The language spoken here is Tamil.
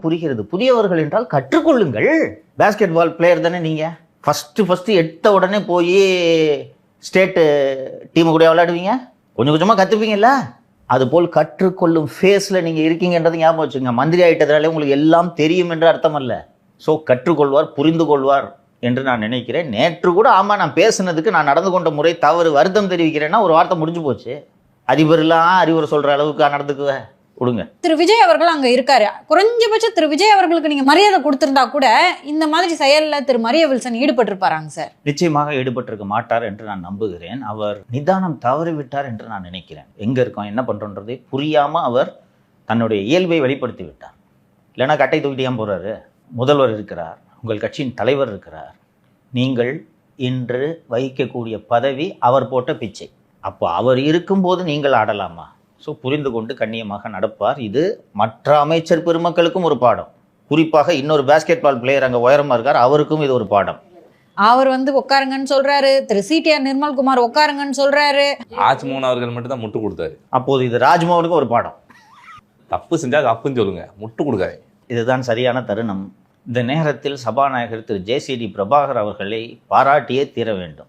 புரிகிறது. புதியவர்கள் என்றால் கற்றுக்கொள்ளுங்கள். பேஸ்கெட் பால் பிளேயர் தானே நீங்க. ஃபர்ஸ்ட் எடுத்த உடனே போய் ஸ்டேட்டு டீமு கூட விளையாடுவீங்க, கொஞ்சம் கொஞ்சமாக கற்றுப்பீங்கல்ல. அதுபோல் கற்றுக்கொள்ளும் ஃபேஸில் நீங்கள் இருக்கீங்கன்றது ஞாபகம் வச்சுங்க. மந்திரி ஆகிட்டதுனாலே உங்களுக்கு எல்லாம் தெரியும் என்று அர்த்தம் அல்ல. ஸோ கற்றுக்கொள்வார், புரிந்து கொள்வார் என்று நான் நினைக்கிறேன். நேற்று கூட ஆமாம், நான் பேசுனதுக்கு நான் நடந்து கொண்ட முறை தவறு, வருத்தம் தெரிவிக்கிறேன்னா ஒரு வார்த்தை முடிஞ்சு போச்சு. அதிபர்லாம் அறிவுரை சொல்கிற அளவுக்கு நடந்துக்குவேன் கொடுங்க. திரு விஜய் அவர்கள் அங்க இருக்காரு. குறைஞ்சபட்சம் திரு விஜய் அவர்களுக்கு நீங்க மரியாதை கொடுத்திருந்தா கூட இந்த மாதிரி செயல்ல திரு மரிய வில்சன் ஈடுபட்டிருப்பாராங்க சார். நிச்சயமாக ஈடுபட்டிருக்க மாட்டார் என்று நான் நம்புகிறேன். அவர் நிதானம் தவறிவிட்டார் என்று நான் நினைக்கிறேன். எங்க இருக்கோம், என்ன பண்றோன்றதே புரியாம அவர் தன்னுடைய இயல்பை வெளிப்படுத்தி விட்டார். இல்லைன்னா கட்டை தூக்கிட்டு ஏன் போறாரு? முதல்வர் இருக்கிறார், உங்கள் கட்சியின் தலைவர் இருக்கிறார், நீங்கள் இன்று வகிக்கக்கூடிய பதவி அவர் போட்ட பிச்சை. அப்போ அவர் இருக்கும்போது நீங்கள் ஆடலாமா? ஸோ புரிந்து கொண்டு கண்ணியமாக நடப்பார். இது மற்ற அமைச்சர் பெருமக்களுக்கும் ஒரு பாடம். குறிப்பாக இன்னொரு பேஸ்கெட் பால் பிளேயர் அங்கே உயரமாக இருக்கார், அவருக்கும் இது ஒரு பாடம். அவர் உட்காருங்கன்னு சொல்றாரு, திரு சிடிஆர் நிர்மல்குமார் உட்காருங்கன்னு சொல்றாரு. ராஜ்மோகன் அவர்கள் மட்டும் தான் முட்டு கொடுத்தாரு. அப்போது இது ராஜ்மோகனுக்கு ஒரு பாடம். தப்பு செஞ்சா தப்புன்னு சொல்லுங்க, முட்டு கொடுக்காரு. இதுதான் சரியான தருணம். இந்த நேரத்தில் சபாநாயகர் திரு ஜேசிடி பிரபாகர் அவர்களை பாராட்டியே தீர வேண்டும்.